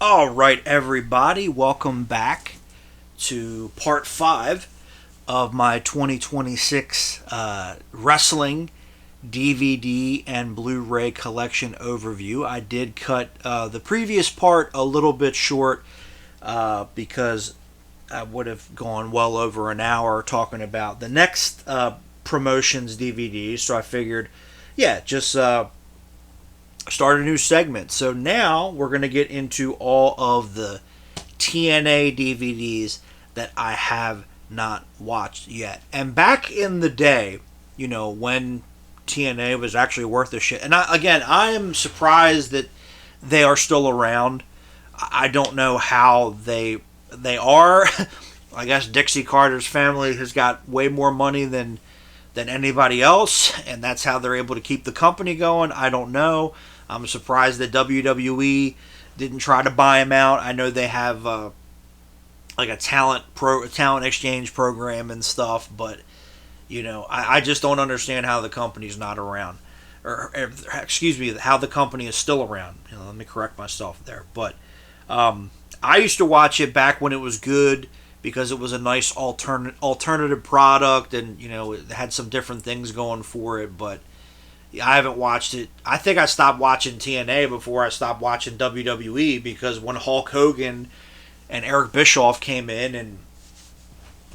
All right, everybody, welcome back to part 5 of my 2026 wrestling DVD and Blu-ray collection overview. I did cut the previous part a little bit short because I would have gone well over an hour talking about the next promotions DVDs, so I figured, just start a new segment. So now we're going to get into all of the TNA DVDs that I have not watched yet. And back in the day, when TNA was actually worth a shit. And I am surprised that they are still around. I don't know how they are. I guess Dixie Carter's family has got way more money than anybody else, and that's how they're able to keep the company going. I don't know. I'm surprised that WWE didn't try to buy him out. I know they have like a talent exchange program and stuff, but I just don't understand how the company's not around, or excuse me, how the company is still around. Let me correct myself there. But I used to watch it back when it was good because it was a nice alternative product, and it had some different things going for it, but I haven't watched it. I think I stopped watching TNA before I stopped watching WWE, because when Hulk Hogan and Eric Bischoff came in and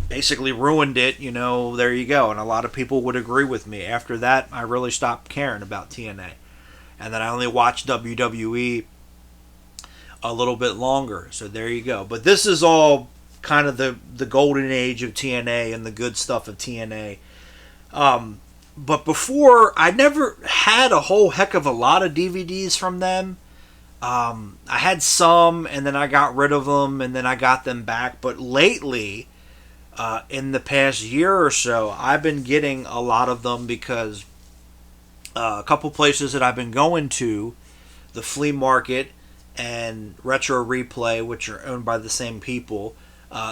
basically ruined it, there you go. And a lot of people would agree with me. After that, I really stopped caring about TNA. And then I only watched WWE a little bit longer. So there you go. But this is all kind of the golden age of TNA and the good stuff of TNA. But before, I never had a whole heck of a lot of DVDs from them. I had some, and then I got rid of them, and then I got them back. But lately, in the past year or so, I've been getting a lot of them because a couple places that I've been going to, the Flea Market and Retro Replay, which are owned by the same people,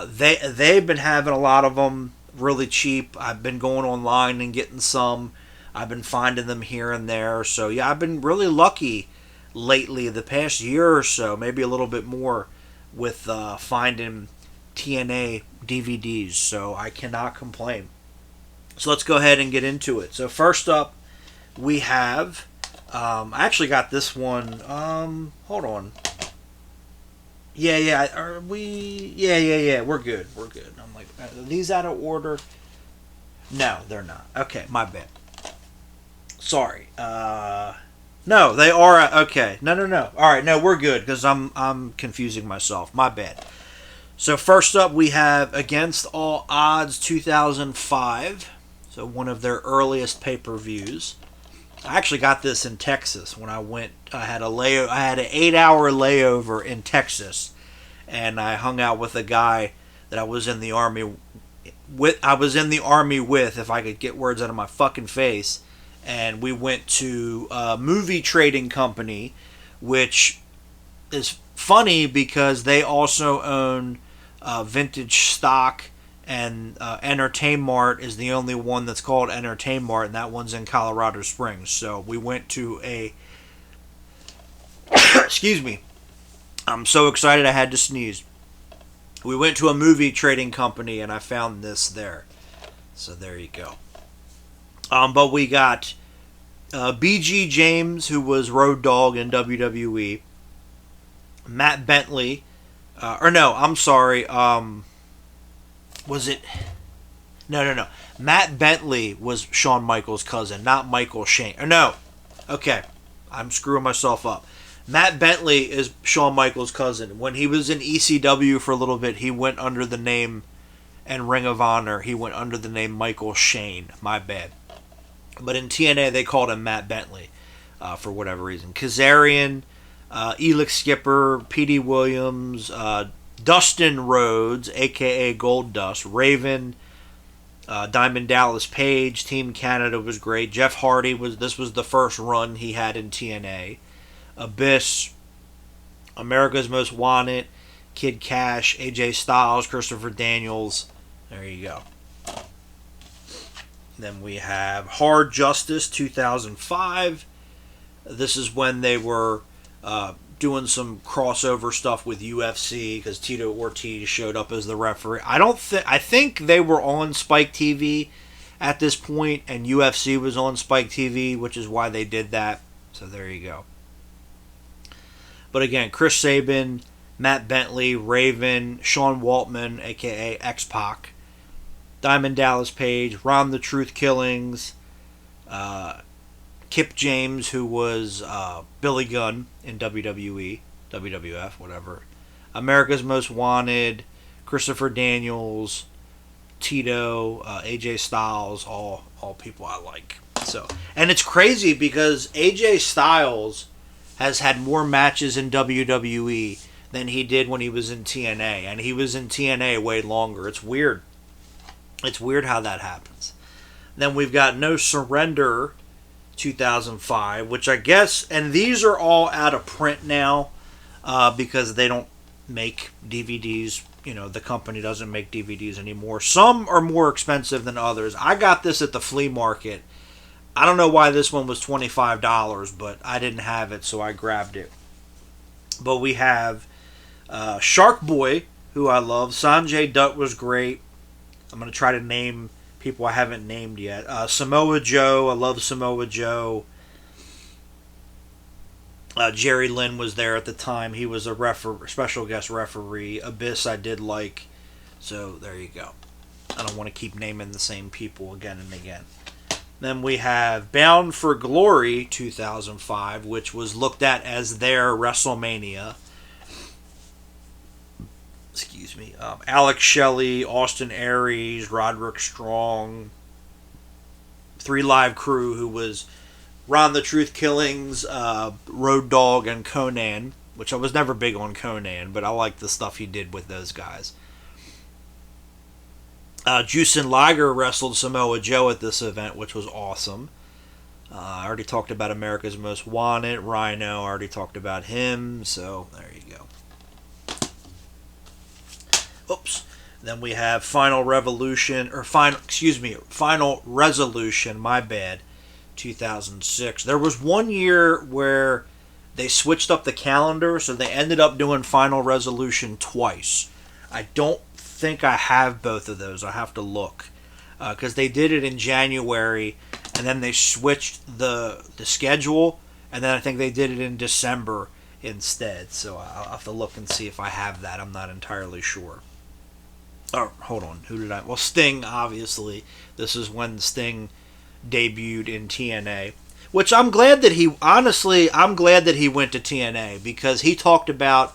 they've been having a lot of them really cheap. I've been going online and getting some. I've been finding them here and there. So yeah, I've been really lucky lately, the past year or so, maybe a little bit more, with finding TNA DVDs. So I cannot complain. So let's go ahead and get into it. So first up, we have I actually got this one. Hold on. Yeah. Are we? Yeah. We're good. I'm like, are these out of order? No, they're not. Okay, my bad. Sorry. No, they are. Okay. No. All right. No, we're good because I'm confusing myself. My bad. So first up, we have Against All Odds 2005. So one of their earliest pay-per-views. I actually got this in Texas when I went. I had an 8-hour layover in Texas, and I hung out with a guy that I was in the army with. If I could get words out of my fucking face, and we went to a movie trading company, which is funny because they also own Vintage Stock. And Entertainmart is the only one that's called Entertainmart, and that one's in Colorado Springs. So we went to a... Excuse me. I'm so excited I had to sneeze. We went to a movie trading company, and I found this there. So there you go. But we got BG James, who was Road Dogg in WWE. Matt Bentley. Was it? No. Matt Bentley was Shawn Michaels' cousin, not Michael Shane. Or no. Okay. I'm screwing myself up. Matt Bentley is Shawn Michaels' cousin. When he was in ECW for a little bit, he went under the name, and Ring of Honor, he went under the name Michael Shane. My bad. But in TNA, they called him Matt Bentley for whatever reason. Kazarian, Elix Skipper, Petey Williams, Dustin Rhodes, a.k.a. Goldust, Raven, Diamond Dallas Page, Team Canada was great. Jeff Hardy this was the first run he had in TNA. Abyss, America's Most Wanted, Kid Cash, AJ Styles, Christopher Daniels. There you go. Then we have Hard Justice 2005. This is when they were doing some crossover stuff with UFC because Tito Ortiz showed up as the referee. I think they were on Spike TV at this point, and UFC was on Spike TV, which is why they did that. So there you go. But again, Chris Sabin, Matt Bentley, Raven, Sean Waltman, aka X-Pac, Diamond Dallas Page, Ron the Truth Killings, Kip James, who was Billy Gunn in WWE, WWF, whatever, America's Most Wanted, Christopher Daniels, Tito, AJ Styles, all people I like. So, and it's crazy because AJ Styles has had more matches in WWE than he did when he was in TNA, and he was in TNA way longer. It's weird. It's weird how that happens. Then we've got No Surrender 2005, which I guess, and these are all out of print now because they don't make DVDs. You know, the company doesn't make DVDs anymore. Some are more expensive than others. I got this at the flea market. I don't know why this one was $25, but I didn't have it, so I grabbed it. But we have Shark Boy, who I love. Sanjay Dutt was great. I'm going to try to name people I haven't named yet. Samoa Joe. I love Samoa Joe. Jerry Lynn was there at the time. He was a special guest referee. Abyss I did like. So there you go. I don't want to keep naming the same people again and again. Then we have Bound for Glory 2005, which was looked at as their WrestleMania. Excuse me. Alex Shelley, Austin Aries, Roderick Strong, 3 Live Crew, who was Ron the Truth Killings, Road Dogg, and Conan, which I was never big on Conan, but I liked the stuff he did with those guys. Jushin Liger wrestled Samoa Joe at this event, which was awesome. I already talked about America's Most Wanted. Rhino, I already talked about him, so there you go. Oops. Then we have Final Resolution, my bad, 2006. There was one year where they switched up the calendar, so they ended up doing Final Resolution twice. I don't think I have both of those. I have to look. Because they did it in January, and then they switched the schedule, and then I think they did it in December instead. So I'll have to look and see if I have that. I'm not entirely sure. Oh, hold on. Who did I... Well, Sting, obviously. This is when Sting debuted in TNA. Which I'm glad that he... Honestly, I'm glad that he went to TNA. Because he talked about...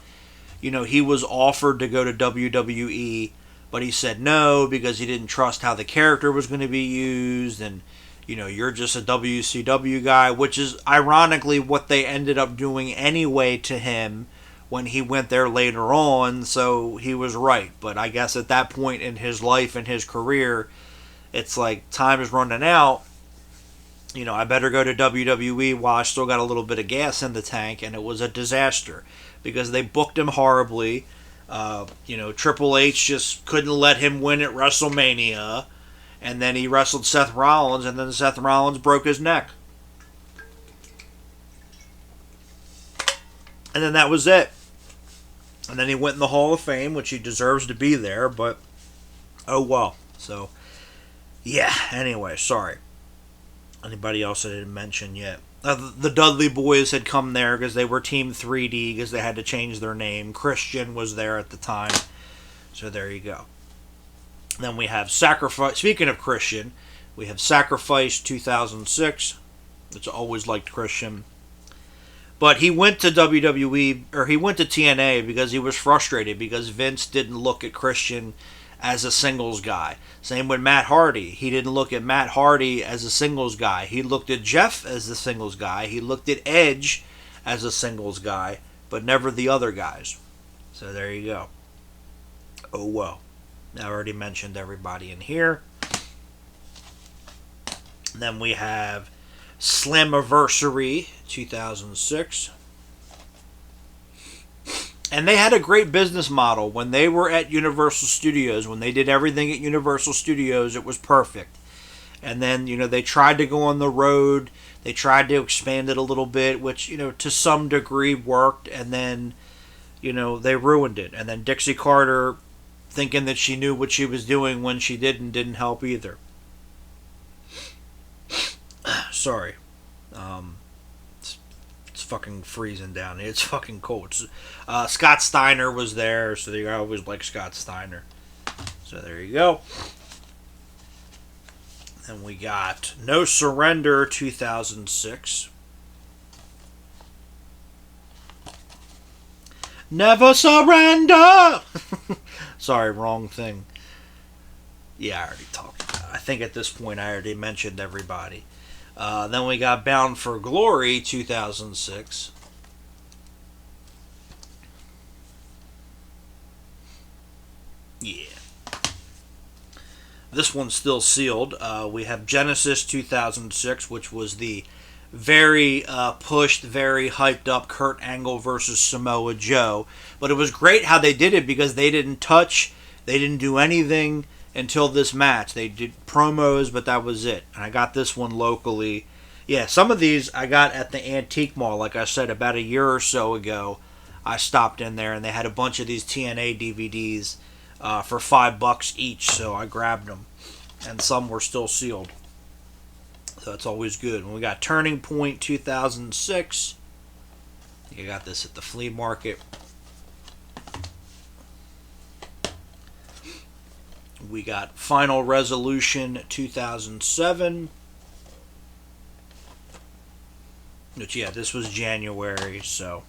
You know, he was offered to go to WWE, but he said no because he didn't trust how the character was going to be used. And, you know, you're just a WCW guy. Which is, ironically, what they ended up doing anyway to him when he went there later on, so he was right. But I guess at that point in his life and his career, it's like, time is running out. You know, I better go to WWE while I still got a little bit of gas in the tank, and it was a disaster because they booked him horribly. You know, Triple H just couldn't let him win at WrestleMania, and then he wrestled Seth Rollins, and then Seth Rollins broke his neck. And then that was it. And then he went in the Hall of Fame, which he deserves to be there, but oh well. So, yeah, anyway, sorry. Anybody else I didn't mention yet? The Dudley Boys had come there because they were Team 3D because they had to change their name. Christian was there at the time. So there you go. Then we have Sacrifice. Speaking of Christian, we have Sacrifice 2006, which I always liked Christian. But he went to WWE, or he went to TNA because he was frustrated because Vince didn't look at Christian as a singles guy. Same with Matt Hardy. He didn't look at Matt Hardy as a singles guy. He looked at Jeff as the singles guy. He looked at Edge as a singles guy, but never the other guys. So there you go. Oh well. I already mentioned everybody in here. Then we have Slammiversary 2006. And they had a great business model when they were at Universal Studios. When they did everything at Universal Studios, it was perfect. And then, they tried to go on the road. They tried to expand it a little bit, which, to some degree worked. And then, they ruined it. And then Dixie Carter, thinking that she knew what she was doing when she didn't help either. Sorry. It's fucking freezing down here. It's fucking cold. Scott Steiner was there, so I always like Scott Steiner. So there you go. And we got No Surrender 2006. Never surrender! Sorry, wrong thing. Yeah, I already talked about it. I think at this point I already mentioned everybody. Then we got Bound for Glory 2006. Yeah. This one's still sealed. We have Genesis 2006, which was the very pushed, very hyped up Kurt Angle versus Samoa Joe. But it was great how they did it because they didn't touch, they didn't do anything until this match. They did promos, but that was it. And I got this one locally. Yeah, some of these I got at the Antique Mall, like I said, about a year or so ago. I stopped in there and they had a bunch of these TNA DVDs for $5 each, so I grabbed them. And some were still sealed. So that's always good. And we got Turning Point 2006. I think I got this at the flea market. We got Final Resolution 2007. Which, yeah, this was January, so.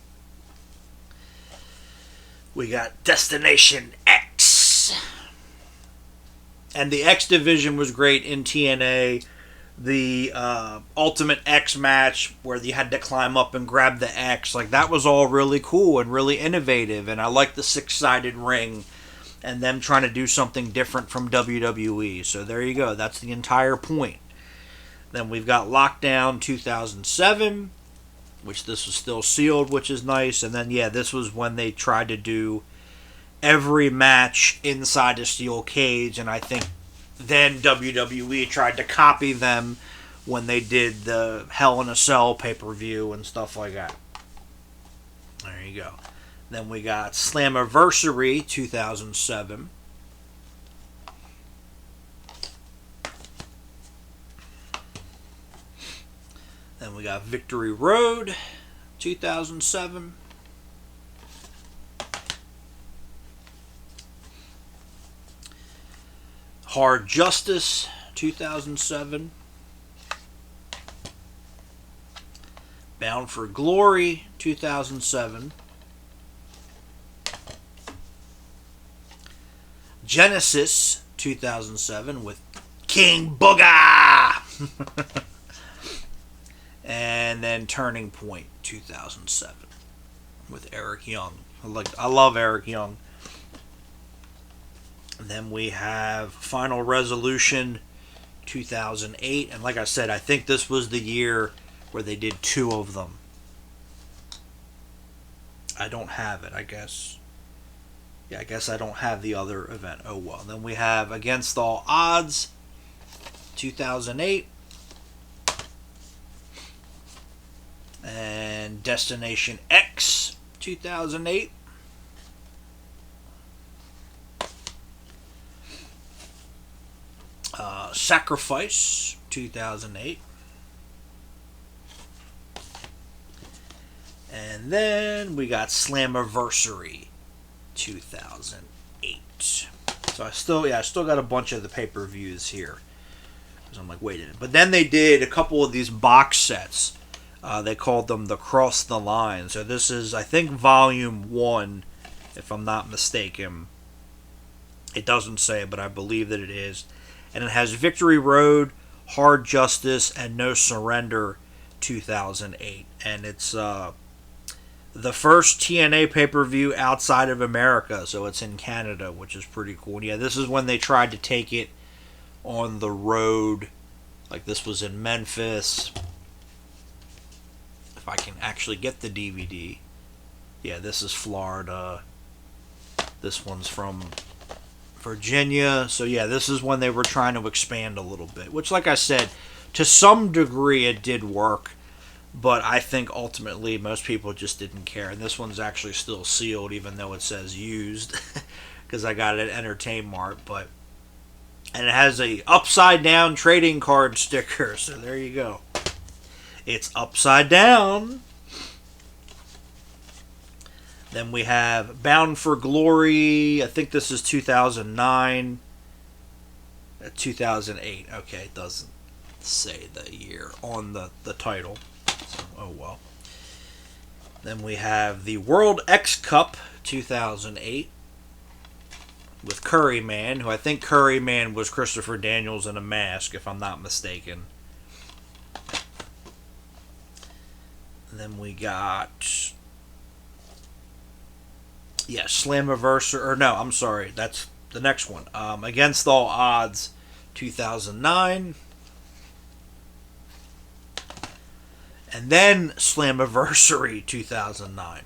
We got Destination X. And the X Division was great in TNA. The Ultimate X match where you had to climb up and grab the X. Like, that was all really cool and really innovative. And I like the six-sided ring and them trying to do something different from WWE. So there you go. That's the entire point. Then we've got Lockdown 2007, which this was still sealed, which is nice. And then, yeah, this was when they tried to do every match inside a steel cage. And I think then WWE tried to copy them when they did the Hell in a Cell pay-per-view and stuff like that. There you go. Then we got Slammiversary 2007. Then we got Victory Road 2007. Hard Justice 2007. Bound for Glory 2007. Genesis 2007 with King Booga. And then Turning Point 2007 with Eric Young. I love Eric Young. And then we have Final Resolution 2008. And like I said, I think this was the year where they did two of them. I don't have it, I guess. Yeah, I guess I don't have the other event. Oh well. Then we have Against All Odds 2008. And Destination X 2008. Sacrifice 2008. And then we got Slammiversary 2008. So I still got a bunch of the pay-per-views here. Because I'm like, wait a minute. But then they did a couple of these box sets. They called them the Cross the Line. So this is, I think, Volume 1, if I'm not mistaken. It doesn't say, but I believe that it is. And it has Victory Road, Hard Justice, and No Surrender 2008. And it's the first TNA pay-per-view outside of America. So it's in Canada, which is pretty cool. And yeah, this is when they tried to take it on the road. Like this was in Memphis. If I can actually get the DVD. Yeah, this is Florida. This one's from Virginia. So yeah, this is when they were trying to expand a little bit, which, like I said, to some degree it did work, but I think ultimately most people just didn't care. And this one's actually still sealed, even though it says used, because I got it at Entertain Mart. But and it has a upside down trading card sticker. So there you go. It's upside down. Then we have Bound for Glory. I think this is 2009. 2008. Okay, it doesn't say the year on the title. So, oh well. Then we have the World X Cup 2008 with Curryman, who I think Curryman was Christopher Daniels in a mask, if I'm not mistaken. And then we got... yeah, Slammiversary, or no, I'm sorry, that's the next one. Against All Odds, 2009. And then Slammiversary, 2009.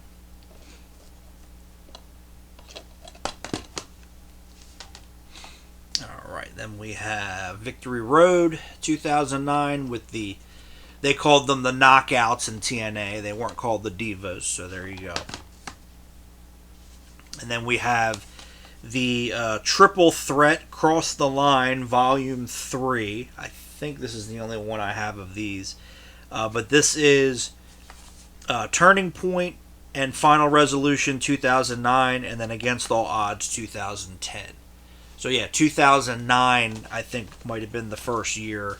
Alright, then we have Victory Road, 2009, with the... they called them the Knockouts in TNA. They weren't called the Divas, so there you go. And then we have the Triple Threat Cross the Line Volume 3. I think this is the only one I have of these. But this is Turning Point and Final Resolution 2009, and then Against All Odds 2010. So yeah, 2009 I think might have been the first year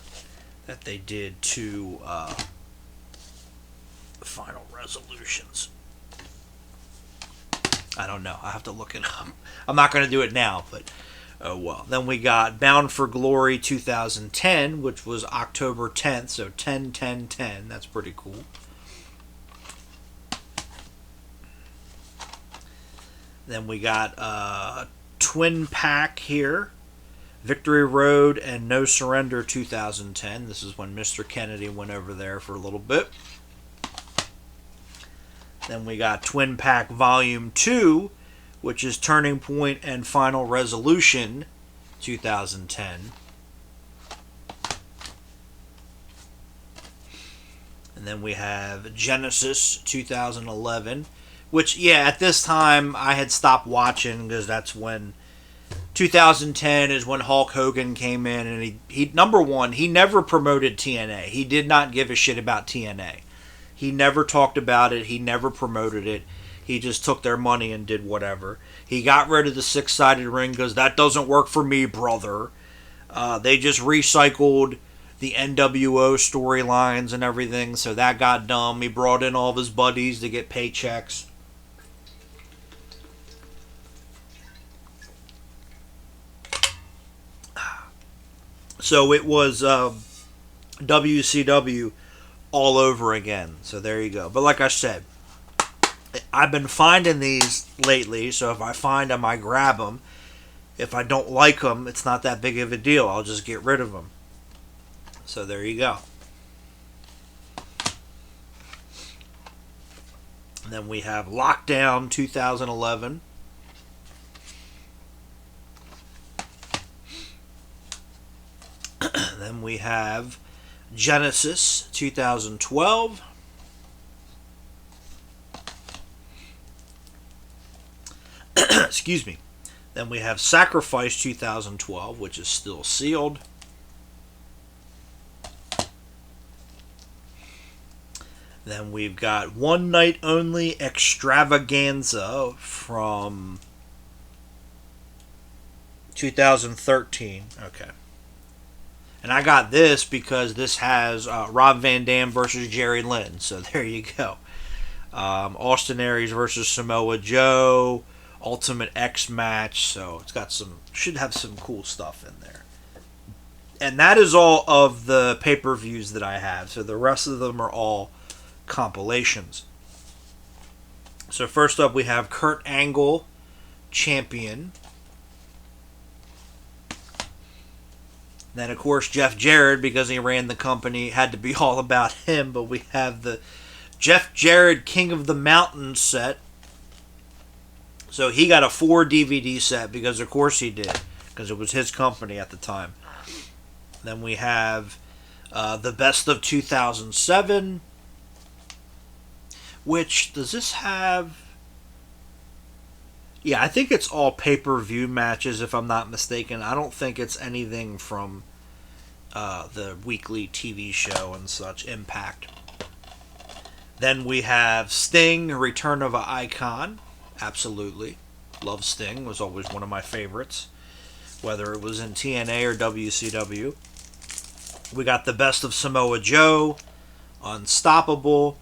that they did two Final Resolutions. I don't know. I have to look it up. I'm not going to do it now, but oh well. Then we got Bound for Glory 2010, which was October 10th, so 10-10-10. That's pretty cool. Then we got Twin Pack here. Victory Road and No Surrender 2010. This is when Mr. Kennedy went over there for a little bit. Then we got Twin Pack Volume 2, which is Turning Point and Final Resolution 2010. And then we have Genesis 2011, which, yeah, at this time I had stopped watching because that's when 2010 is when Hulk Hogan came in, and he number one, he never promoted TNA. He did not give a shit about TNA. He never talked about it. He never promoted it. He just took their money and did whatever. He got rid of the six-sided ring because that doesn't work for me, brother. They just recycled the NWO storylines and everything, so that got dumb. He brought in all of his buddies to get paychecks. So it was WCW all over again. So there you go. But like I said, I've been finding these lately, so if I find them, I grab them. If I don't like them, it's not that big of a deal. I'll just get rid of them. So there you go. And then we have Lockdown 2011. Then we have Genesis 2012. Excuse me. Then we have Sacrifice 2012, which is still sealed. Then we've got One Night Only Extravaganza from 2013. Okay. And I got this because this has Rob Van Dam versus Jerry Lynn. So there you go. Austin Aries versus Samoa Joe. Ultimate X match. So it's got should have some cool stuff in there. And that is all of the pay-per-views that I have. So the rest of them are all compilations. So first up we have Kurt Angle, champion. Then, of course, Jeff Jarrett, because he ran the company, had to be all about him. But we have the Jeff Jarrett King of the Mountain set. So he got a 4 DVD set because, of course, he did. because it was his company at the time. Then we have the Best of 2007, which, does this have... Yeah, I think it's all pay-per-view matches, if I'm not mistaken. I don't think it's anything from the weekly TV show and such, Impact. Then we have Sting, Return of an Icon. Absolutely. Love Sting. Was always one of my favorites, whether it was in TNA or WCW. We got the Best of Samoa Joe, Unstoppable.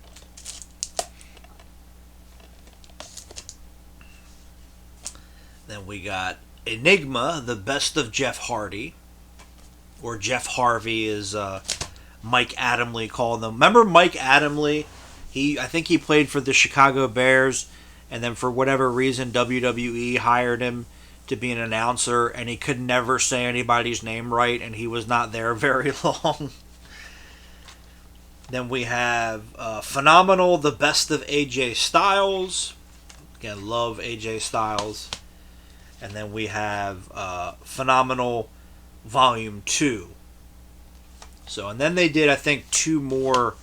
Then we got Enigma, the Best of Jeff Hardy, or Jeff Harvey, as Mike Adamle called them. Remember Mike Adamle? I think he played for the Chicago Bears, and then for whatever reason WWE hired him to be an announcer, and he could never say anybody's name right, and he was not there very long. Then we have Phenomenal, the Best of AJ Styles. Again, love AJ Styles. And then we have Phenomenal Volume 2. So, and then they did, I think, 2 more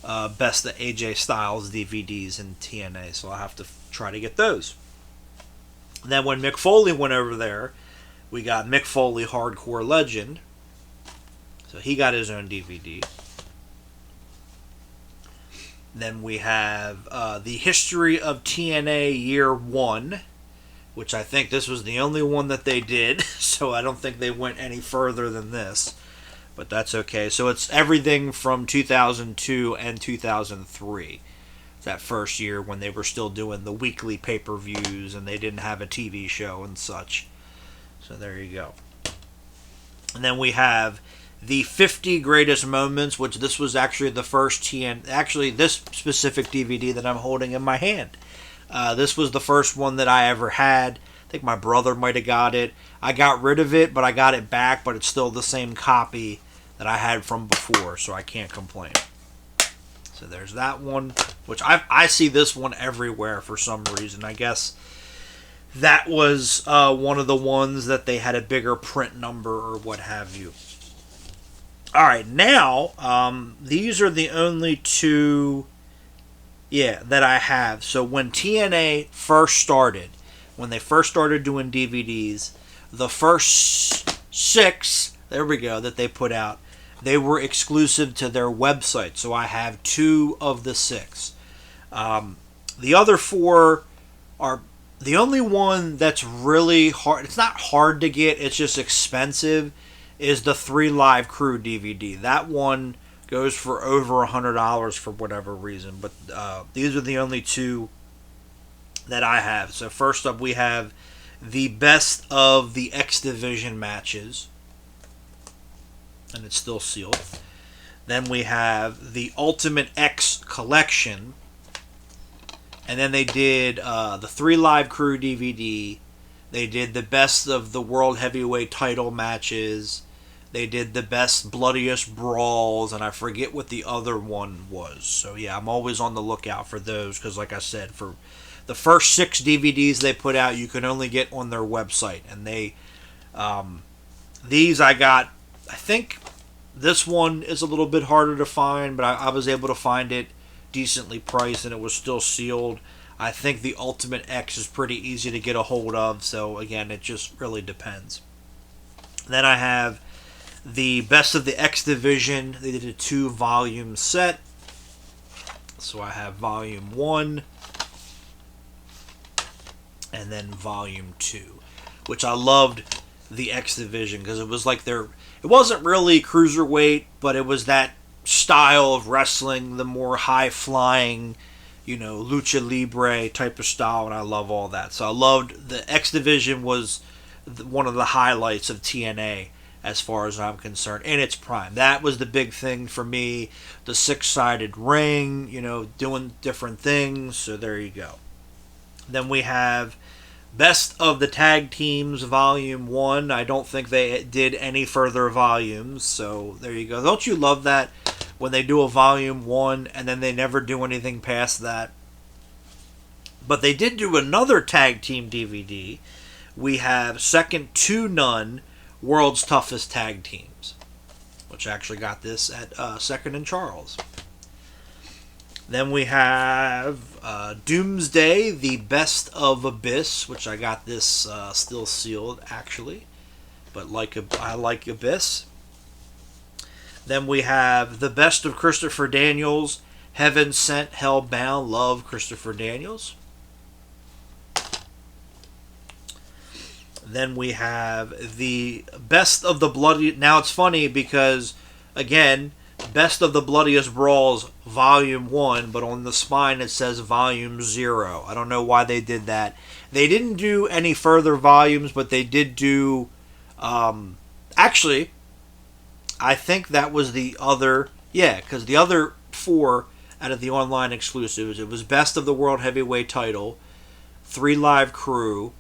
Best of AJ Styles DVDs in TNA. So I'll have to try to get those. And then when Mick Foley went over there, we got Mick Foley Hardcore Legend. So he got his own DVD. Then we have the History of TNA Year 1, which I think this was the only one that they did, so I don't think they went any further than this, but that's okay. So it's everything from 2002 and 2003, that first year when they were still doing the weekly pay-per-views and they didn't have a TV show and such. So there you go. And then we have the 50 Greatest Moments, which this was actually the first actually this specific DVD that I'm holding in my hand. This was the first one that I ever had. I think my brother might have got it. I got rid of it, but I got it back, but it's still the same copy that I had from before, so I can't complain. So there's that one, which I see this one everywhere for some reason. I guess that was one of the ones that they had a bigger print number or what have you. Alright, now, these are the only 2... that I have. So when TNA first started, when they first started doing DVDs, the first 6, there we go, that they put out, they were exclusive to their website. So I have 2 of the 6. The other 4 are... The only one that's really hard, it's not hard to get, it's just expensive, is the 3 Live Crew DVD. That one goes for over $100 for whatever reason, but these are the only 2 that I have. So first up we have the Best of the X Division matches, and it's still sealed. Then we have the Ultimate X Collection, and then they did the 3 Live Crew DVD. They did the Best of the World Heavyweight title matches. They did the Best Bloodiest Brawls, and I forget what the other one was. So yeah, I'm always on the lookout for those, because like I said, for the first 6 DVDs they put out, you can only get on their website. And they, these I got, I think this one is a little bit harder to find, but I was able to find it decently priced, and it was still sealed. I think the Ultimate X is pretty easy to get a hold of, so again, it just really depends. Then I have the Best of the X Division. They did a 2-volume set. So I have Volume 1 and then Volume 2, which I loved the X Division because it was like it wasn't really cruiserweight, but it was that style of wrestling, the more high-flying, lucha libre type of style, and I love all that. So I loved the X Division was one of the highlights of TNA as far as I'm concerned, in its prime. That was the big thing for me, the 6-sided ring, doing different things, so there you go. Then we have Best of the Tag Teams Volume 1. I don't think they did any further volumes, so there you go. Don't you love that, when they do a Volume 1 and then they never do anything past that? But they did do another Tag Team DVD, we have second to none World's Toughest Tag Teams, which actually got this at Second and Charles. Then we have Doomsday, the Best of Abyss, which I got this still sealed actually, but I like Abyss. Then we have the Best of Christopher Daniels, Heaven Sent, Hellbound, love Christopher Daniels. Then we have the Best of the Bloody... Now it's funny because, again, Best of the Bloodiest Brawls, Volume 1, but on the spine it says Volume 0. I don't know why they did that. They didn't do any further volumes, but they did do... actually, I think that was the other... Yeah, because the other 4 out of the online exclusives, it was Best of the World Heavyweight Title, 3 Live Crew,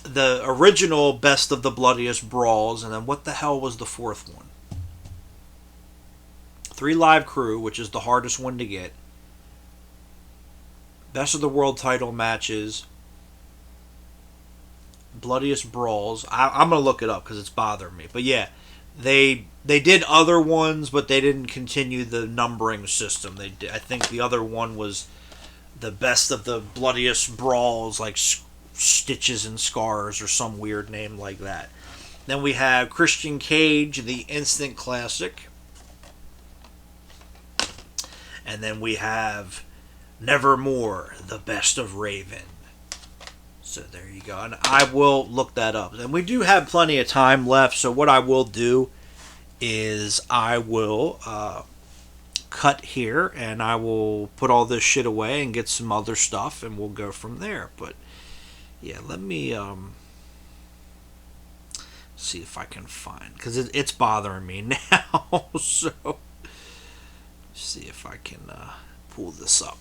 the original Best of the Bloodiest Brawls, and then what the hell was the 4th one? 3 Live Crew, which is the hardest one to get. Best of the World Title matches. Bloodiest Brawls. I'm going to look it up because it's bothering me. But yeah, they did other ones, but they didn't continue the numbering system. I think the other one was the Best of the Bloodiest Brawls, like Stitches and Scars or some weird name like that. Then we have Christian Cage, the Instant Classic. And then we have Nevermore, the Best of Raven. So there you go. And I will look that up. And we do have plenty of time left, so what I will do is I will cut here and I will put all this shit away and get some other stuff and we'll go from there. But yeah, let me see if I can find, because it's bothering me now. So see if I can pull this up.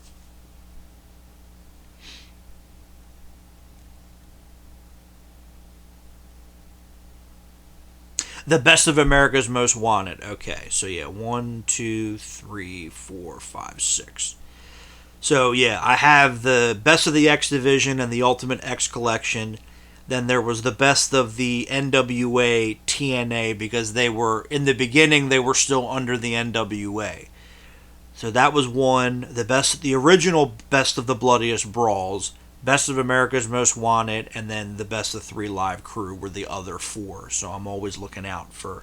The Best of America's Most Wanted. Okay, so yeah, 1, 2, 3, 4, 5, 6. So yeah, I have the Best of the X Division and the Ultimate X Collection. Then there was the Best of the NWA TNA, because they were, in the beginning, they were still under the NWA. So that was one. The original Best of the Bloodiest Brawls, Best of America's Most Wanted, and then the Best of 3 Live Crew were the other 4. So I'm always looking out for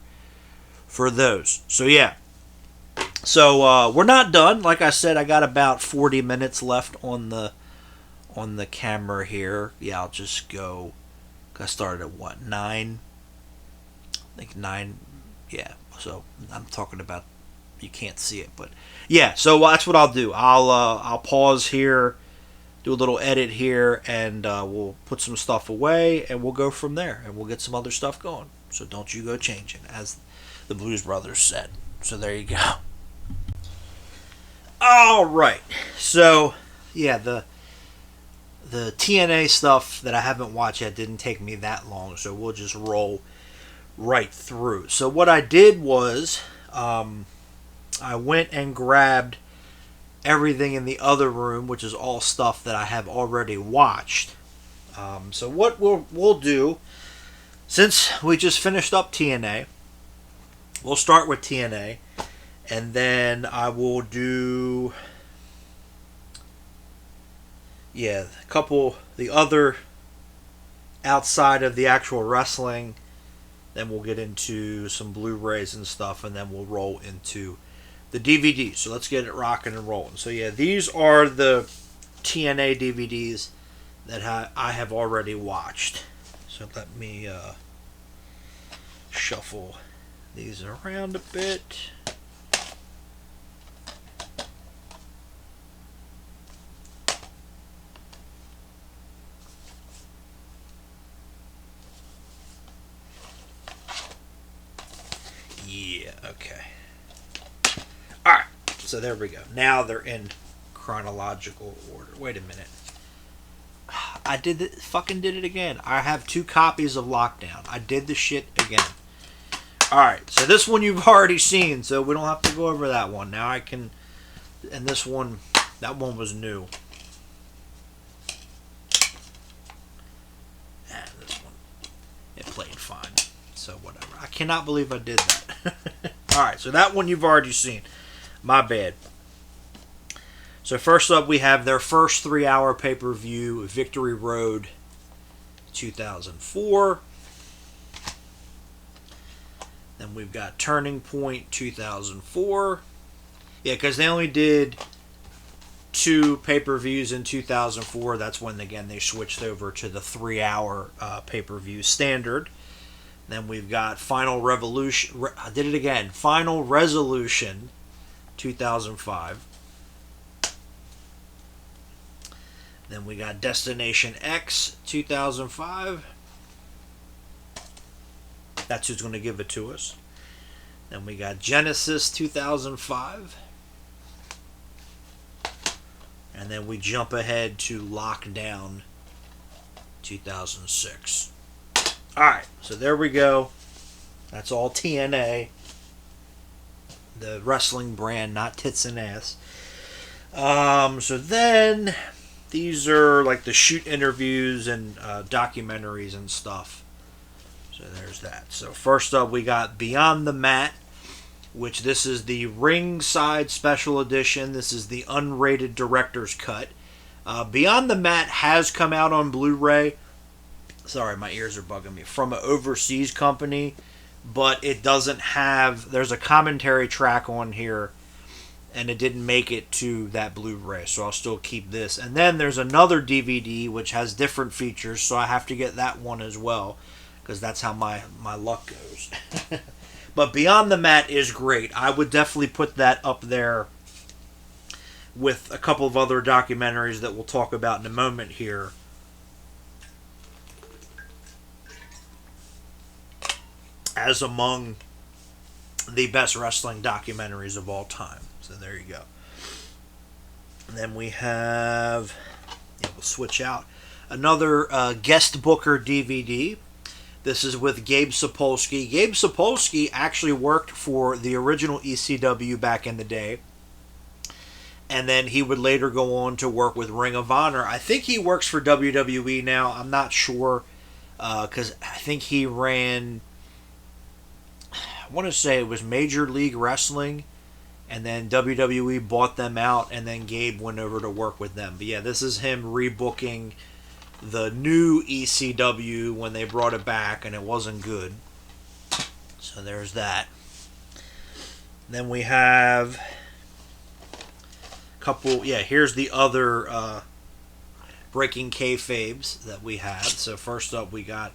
those. So yeah. So we're not done. Like I said, I got about 40 minutes left on the camera here. Yeah, I'll just go. I started at what, 9? I think 9. Yeah. So I'm talking about, you can't see it, but yeah. So that's what I'll do. I'll pause here, do a little edit here, and we'll put some stuff away, and we'll go from there, and we'll get some other stuff going. So don't you go changing, as the Blues Brothers said. So there you go. All right. So yeah, the TNA stuff that I haven't watched yet didn't take me that long, so we'll just roll right through. So what I did was I went and grabbed everything in the other room, which is all stuff that I have already watched. So what we'll do, since we just finished up TNA, we'll start with TNA, and then I will do, yeah, a couple, the other outside of the actual wrestling. Then we'll get into some Blu-rays and stuff, and then we'll roll into the DVD. So let's get it rocking and rolling. So yeah, these are the TNA DVDs that I have already watched. So let me shuffle these around a bit. Yeah, okay. Alright, so there we go. Now they're in chronological order. Wait a minute. I did it again. I have 2 copies of Lockdown. I did the shit again. Alright, so this one you've already seen, so we don't have to go over that one. Now I can, and this one, that one was new. So whatever. I cannot believe I did that. Alright, so that one you've already seen. My bad. So first up, we have their first 3-hour pay-per-view, Victory Road 2004. Then we've got Turning Point 2004. Yeah, because they only did 2 pay-per-views in 2004. That's when, again, they switched over to the 3-hour pay-per-view standard. Then we've got Final Revolution. I did it again. Final Resolution 2005. Then we got Destination X 2005. That's who's going to give it to us. Then we got Genesis 2005. And then we jump ahead to Lockdown 2006. Alright, so there we go. That's all TNA. The wrestling brand, not tits and ass. So then, these are like the shoot interviews and documentaries and stuff. So there's that. So first up, we got Beyond the Mat, which this is the ringside special edition. This is the unrated director's cut. Beyond the Mat has come out on Blu-ray. Sorry, my ears are bugging me. From an overseas company, but it doesn't have... There's a commentary track on here, and it didn't make it to that Blu-ray, so I'll still keep this. And then there's another DVD, which has different features, so I have to get that one as well, because that's how my luck goes. But Beyond the Mat is great. I would definitely put that up there with a couple of other documentaries that we'll talk about in a moment here. As among the best wrestling documentaries of all time. So there you go. And then we have... Yeah, we'll switch out. Another guest booker DVD. This is with Gabe Sapolsky. Gabe Sapolsky actually worked for the original ECW back in the day. And then he would later go on to work with Ring of Honor. I think he works for WWE now. I'm not sure. Because I think he ran... I want to say it was Major League Wrestling, and then WWE bought them out, and then Gabe went over to work with them. But yeah, this is him rebooking the new ECW when they brought it back, and it wasn't good. So there's that. Then we have a couple... Yeah, here's the other Breaking Kayfabes that we had. So first up, we got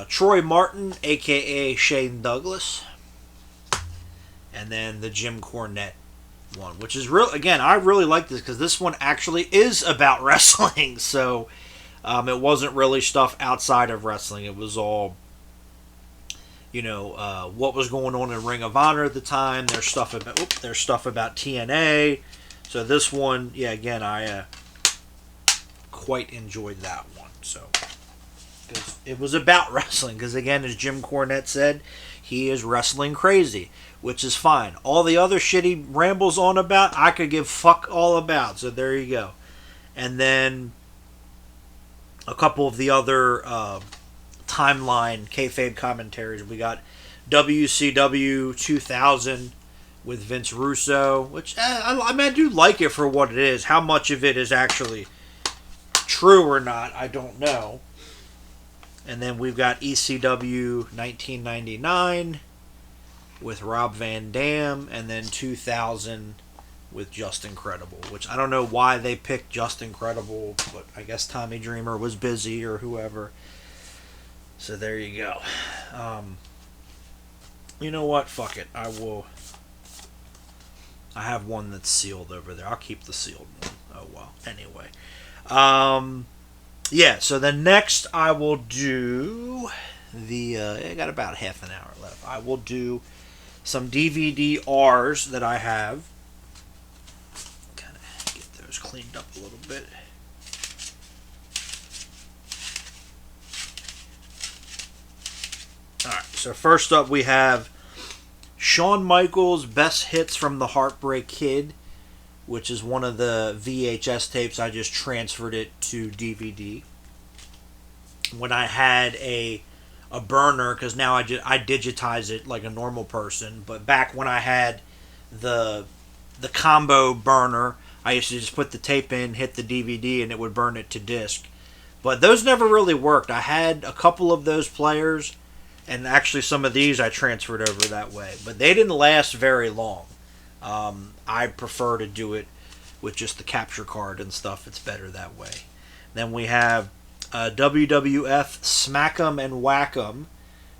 Troy Martin, a.k.a. Shane Douglas. And then the Jim Cornette one, which is real. Again, I really like this because this one actually is about wrestling. So it wasn't really stuff outside of wrestling. It was all, what was going on in Ring of Honor at the time. There's stuff about TNA. So this one, yeah, again, I quite enjoyed that one. So because it was about wrestling. Because again, as Jim Cornette said, he is wrestling crazy, which is fine. All the other shit he rambles on about, I could give fuck all about. So there you go. And then a couple of the other timeline kayfabe commentaries. We got WCW 2000 with Vince Russo, which I do like it for what it is. How much of it is actually true or not, I don't know. And then we've got ECW 1999 with Rob Van Dam, and then 2000 with Just Incredible, which I don't know why they picked Just Incredible, but I guess Tommy Dreamer was busy or whoever. So there you go. You know what? Fuck it. I have one that's sealed over there. I'll keep the sealed one. Oh well. Anyway. Yeah, so then next I will do I got about half an hour left. I will do some DVD-Rs that I have. Kind of get those cleaned up a little bit. Alright, so first up we have Shawn Michaels' Best Hits from the Heartbreak Kid, which is one of the VHS tapes. I just transferred it to DVD. When I had a a burner because now I digitize it like a normal person. But back when I had the combo burner, I used to just put the tape in, hit the DVD, and it would burn it to disc. But those never really worked. I had a couple of those players, and actually some of these I transferred over that way. But they didn't last very long. I prefer to do it with just the capture card and stuff. It's better that way. Then we have WWF Smack'em and Whack'em,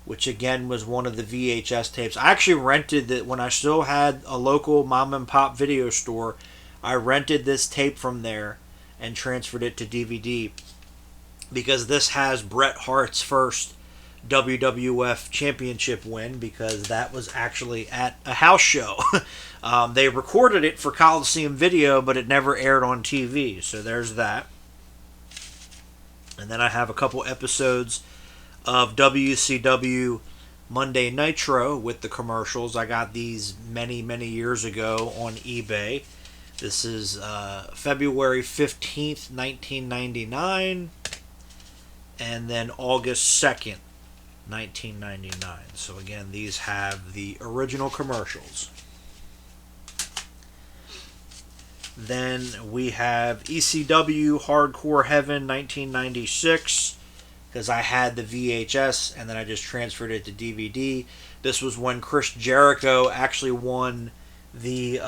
which again was one of the VHS tapes. I actually rented it when I still had a local mom and pop video store. I rented this tape from there and transferred it to DVD because this has Bret Hart's first WWF Championship win, because that was actually at a house show. They recorded it for Coliseum Video, but it never aired on TV. So there's that. And then I have a couple episodes of WCW Monday Nitro with the commercials. I got these many, many years ago on eBay. This is February 15th, 1999, and then August 2nd, 1999. So again, these have the original commercials. Then we have ECW Hardcore Heaven 1996, because I had the VHS and then I just transferred it to DVD. This was when Chris Jericho actually won the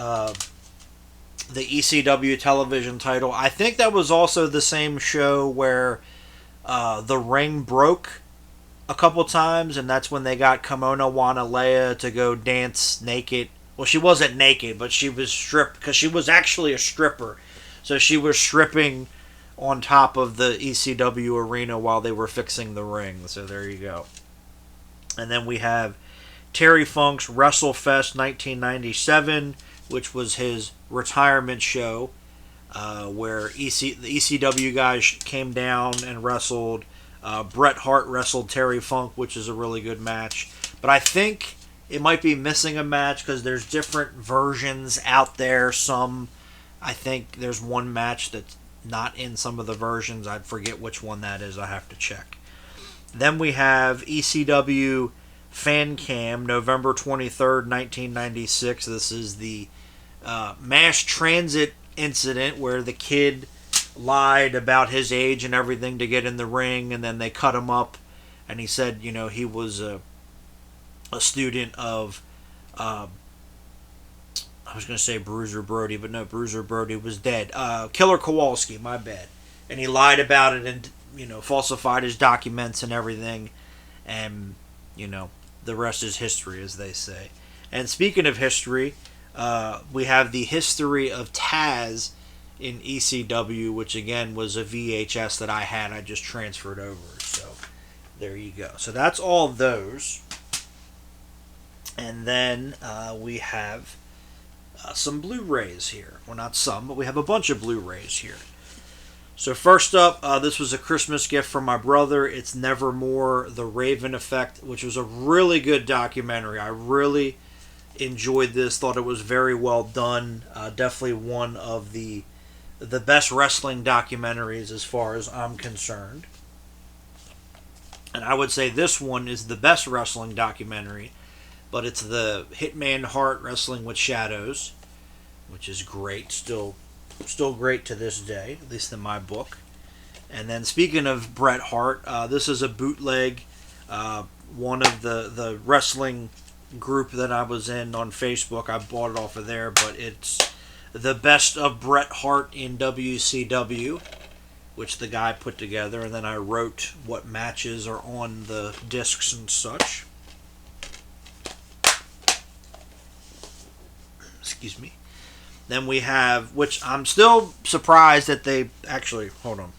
ECW television title. I think that was also the same show where the ring broke a couple times, and that's when they got Kimona Wanalea to go dance naked. Well, she wasn't naked, but she was stripped, because she was actually a stripper. So she was stripping on top of the ECW arena while they were fixing the ring. So there you go. And then we have Terry Funk's WrestleFest 1997, which was his retirement show, where the ECW guys came down and wrestled. Bret Hart wrestled Terry Funk, which is a really good match. But I think it might be missing a match because there's different versions out there. I think there's one match that's not in some of the versions. I forget which one that is. I have to check. Then we have ECW Fan Cam, November 23rd, 1996. This is the mass transit incident where the kid lied about his age and everything to get in the ring, and then they cut him up, and he said, he was a student of, I was going to say Bruiser Brody, but no, Bruiser Brody was dead. Killer Kowalski, my bad. And he lied about it and, falsified his documents and everything. And, the rest is history, as they say. And speaking of history, we have the history of Taz in ECW, which again was a VHS that I had. I just transferred over. So there you go. So that's all those. And then we have some Blu-rays here. Well, not some, but we have a bunch of Blu-rays here. So first up, this was a Christmas gift from my brother. It's Nevermore, The Raven Effect, which was a really good documentary. I really enjoyed this. Thought it was very well done. Definitely one of the best wrestling documentaries as far as I'm concerned. And I would say this one is the best wrestling documentary. But it's the Hitman Hart Wrestling with Shadows, which is great. Still great to this day, at least in my book. And then speaking of Bret Hart, this is a bootleg. One of the wrestling group that I was in on Facebook, I bought it off of there. But it's the best of Bret Hart in WCW, which the guy put together. And then I wrote what matches are on the discs and such. Excuse me. Then we have, which I'm still surprised that they actually, hold on.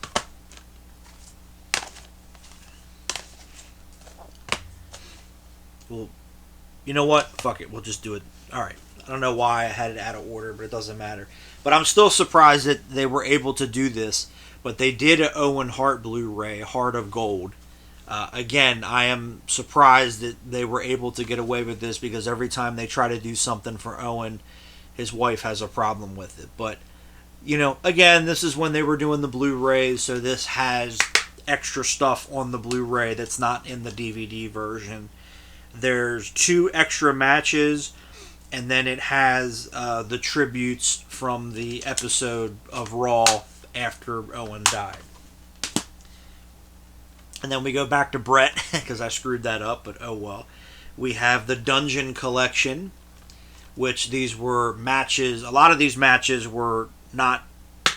Well, you know what? Fuck it. We'll just do it. Alright. I don't know why I had it out of order, but it doesn't matter. But I'm still surprised that they were able to do this. But they did an Owen Hart Blu-ray, Heart of Gold. Again, I am surprised that they were able to get away with this, because every time they try to do something for Owen, his wife has a problem with it. But, again, this is when they were doing the Blu-rays, so this has extra stuff on the Blu-ray that's not in the DVD version. There's 2 extra matches, and then it has the tributes from the episode of Raw after Owen died. And then we go back to Brett, because I screwed that up, but oh well. We have the Dungeon Collection, which these were matches. A lot of these matches were not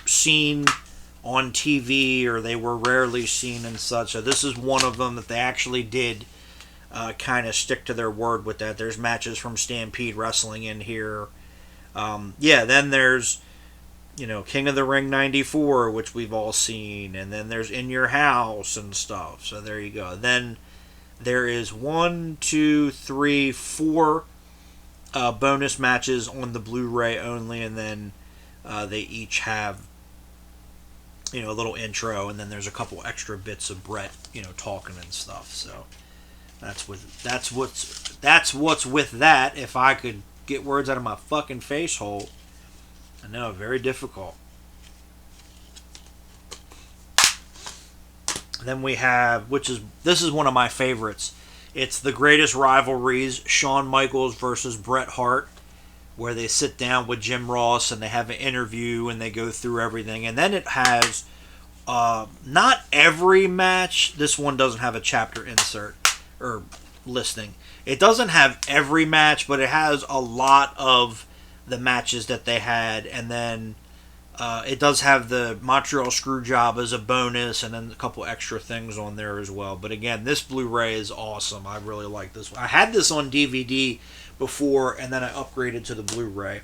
seen on TV, or they were rarely seen and such. So this is one of them that they actually did kind of stick to their word with that. There's matches from Stampede Wrestling in here. Then there's, King of the Ring 94, which we've all seen. And then there's In Your House and stuff. So there you go. Then there is 4 bonus matches on the Blu-ray only. And then they each have, a little intro. And then there's a couple extra bits of Brett, talking and stuff. So that's what's with that. If I could get words out of my fucking face hole. I know, very difficult. Then we have, this is one of my favorites. It's The Greatest Rivalries, Shawn Michaels versus Bret Hart, where they sit down with Jim Ross and they have an interview and they go through everything. And then it has, not every match. This one doesn't have a chapter insert or listing. It doesn't have every match, but it has a lot of the matches that they had, and then it does have the Montreal Screwjob as a bonus, and then a couple extra things on there as well. But again, this Blu-ray is awesome. I really like this one. I had this on DVD before, and then I upgraded to the Blu-ray.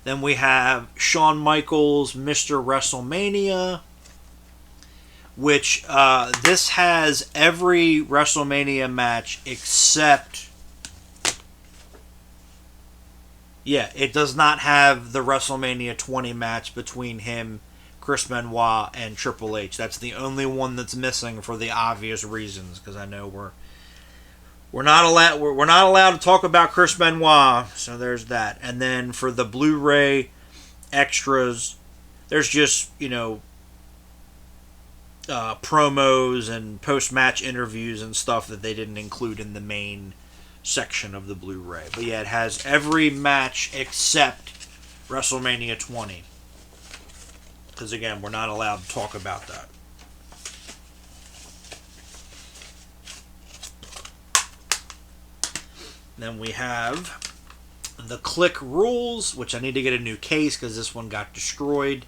Then we have Shawn Michaels, Mr. WrestleMania, which this has every WrestleMania match except... Yeah, it does not have the WrestleMania 20 match between him, Chris Benoit, and Triple H. That's the only one that's missing for the obvious reasons, because I know we're not allowed to talk about Chris Benoit, so there's that. And then for the Blu-ray extras, there's just promos and post-match interviews and stuff that they didn't include in the main section of the Blu-ray. But yeah, it has every match except WrestleMania 20. Because again, we're not allowed to talk about that. Then we have the Click Rules, which I need to get a new case because this one got destroyed,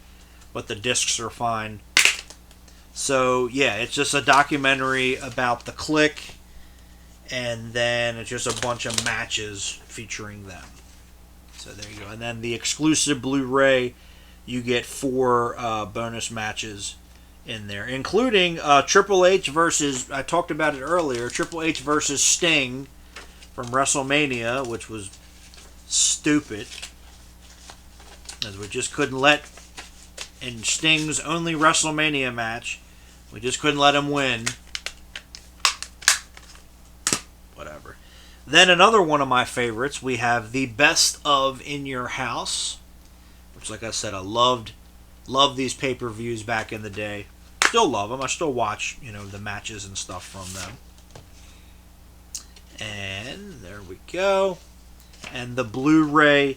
but the discs are fine. So yeah, it's just a documentary about the Click, and then it's just a bunch of matches featuring them. So there you go. And then the exclusive Blu-ray, you get 4 bonus matches in there, including Triple H versus, I talked about it earlier, Triple H versus Sting from WrestleMania, which was stupid, as we just couldn't let, in Sting's only WrestleMania match, we just couldn't let him win. Whatever. Then another one of my favorites, we have the Best of In Your House, which, like I said, I loved these pay-per-views back in the day. Still love them. I still watch, the matches and stuff from them. And there we go. And the Blu-ray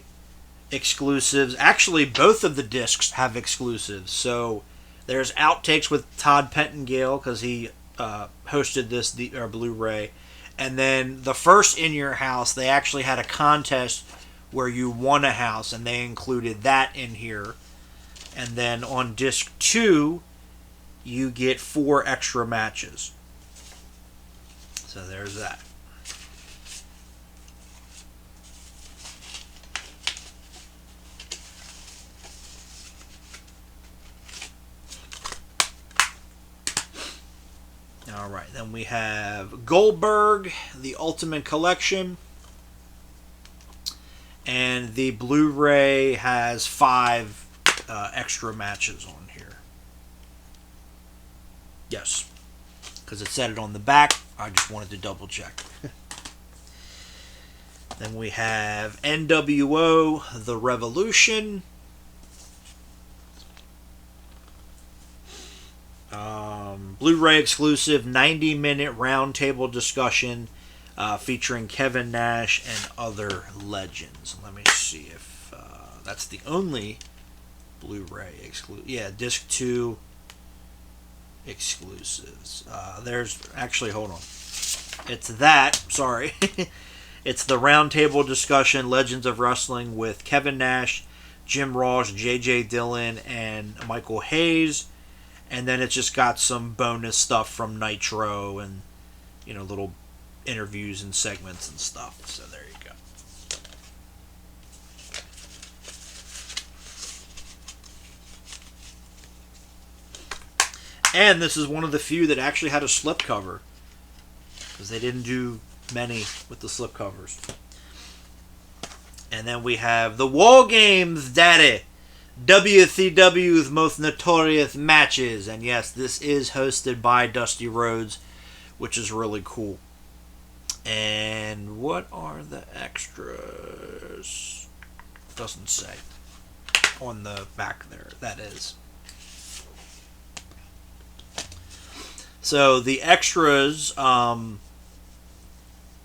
exclusives. Actually, both of the discs have exclusives. So there's outtakes with Todd Pettengill because he hosted this Blu-ray. And then the first In Your House, they actually had a contest where you won a house, and they included that in here. And then on disc 2, you get 4 extra matches. So there's that. Alright, then we have Goldberg, the Ultimate Collection. And the Blu-ray has 5 extra matches on here. Yes. Because it said it on the back. I just wanted to double check. Then we have NWO, The Revolution. Blu-ray exclusive 90-minute roundtable discussion featuring Kevin Nash and other legends. Let me see if that's the only Blu-ray exclusive. Yeah, disc 2 exclusives. There's actually, hold on. It's that. Sorry. It's the roundtable discussion, Legends of Wrestling, with Kevin Nash, Jim Ross, J.J. Dillon, and Michael Hayes. And then it's just got some bonus stuff from Nitro and, little interviews and segments and stuff. So there you go. And this is one of the few that actually had a slipcover, because they didn't do many with the slipcovers. And then we have the War Games Daddy, WCW's most notorious matches. And yes, this is hosted by Dusty Rhodes, which is really cool. And what are the extras? Doesn't say on the back there. That is. So the extras,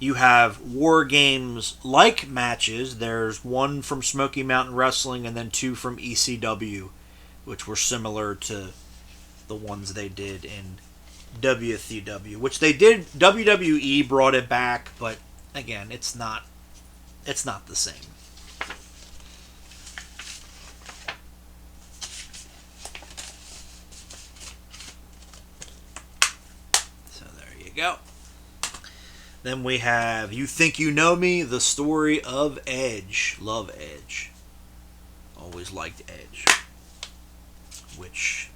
you have War Games like matches. There's one from Smoky Mountain Wrestling and then 2 from ECW, which were similar to the ones they did in WCW, which they did. WWE brought it back, but again, it's not the same. So there you go. Then we have You Think You Know Me, the story of Edge. Love Edge. Always liked Edge. Which,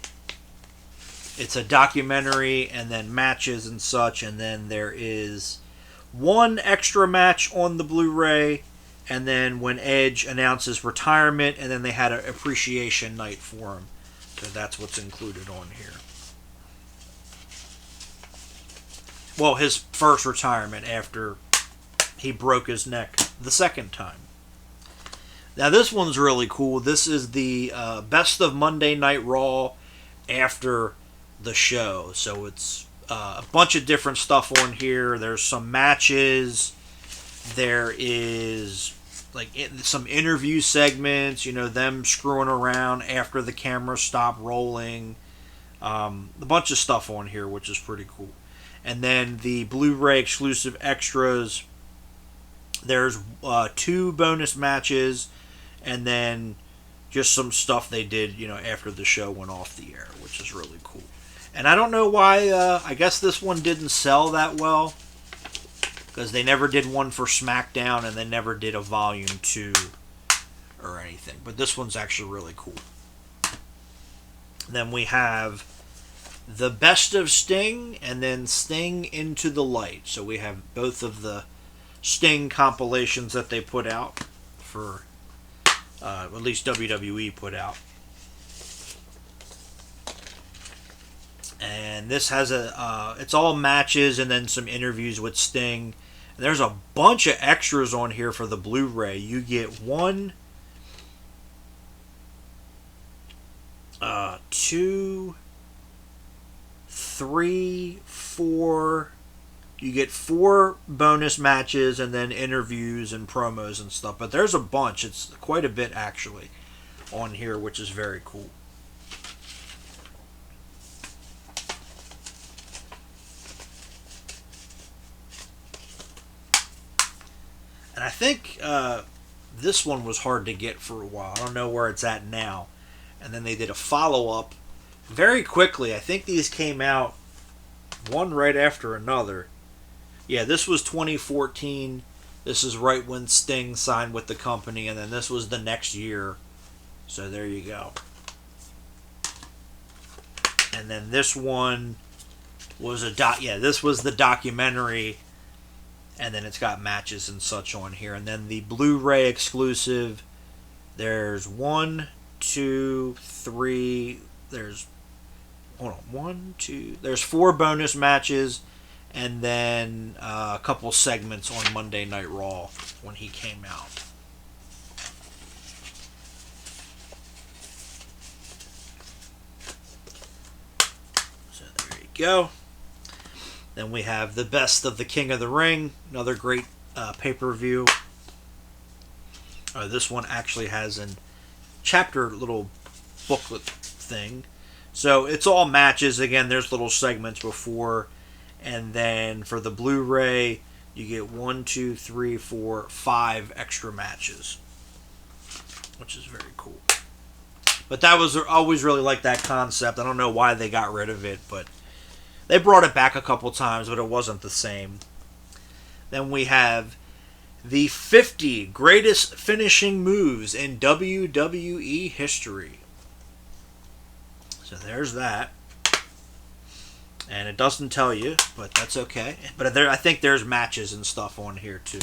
it's a documentary and then matches and such, and then there is one extra match on the Blu-ray, and then when Edge announces retirement, and then they had an appreciation night for him. So that's what's included on here. Well, his first retirement after he broke his neck the second time. Now this one's really cool. This is the best of Monday Night Raw after the show. So it's a bunch of different stuff on here. There's some matches. There is some interview segments. Them screwing around after the camera stopped rolling. A bunch of stuff on here, which is pretty cool. And then the Blu-ray exclusive extras, there's 2 bonus matches, and then just some stuff they did, after the show went off the air, which is really cool. And I don't know why, I guess this one didn't sell that well, because they never did one for SmackDown, and they never did a Volume 2 or anything. But this one's actually really cool. Then we have the Best of Sting, and then Sting Into the Light. So we have both of the Sting compilations that they put out for, at least WWE put out. And this has it's all matches and then some interviews with Sting. And there's a bunch of extras on here for the Blu-ray. You get 1, 2, 3, 4. You get 4 bonus matches and then interviews and promos and stuff. But there's a bunch. It's quite a bit actually on here, which is very cool. And I think this one was hard to get for a while. I don't know where it's at now. And then they did a follow-up very quickly. I think these came out one right after another. Yeah, this was 2014. This is right when Sting signed with the company, and then this was the next year. So there you go. And then this one was this was the documentary, and then it's got matches and such on here. And then the Blu-ray exclusive, there's 1, 2, 3, there's 4 bonus matches, and then a couple segments on Monday Night Raw when he came out. go. Then we have the best of the King of the Ring, another great pay-per-view. This one actually has a chapter little booklet thing. So it's all matches. Again, there's little segments before. And then for the Blu-ray, you get 1, 2, 3, 4, 5 extra matches, which is very cool. But that was always really like that concept. I don't know why they got rid of it, but they brought it back a couple times, but it wasn't the same. Then we have the 50 greatest finishing moves in WWE history. So there's that. And it doesn't tell you, but that's okay. But I think there's matches and stuff on here too.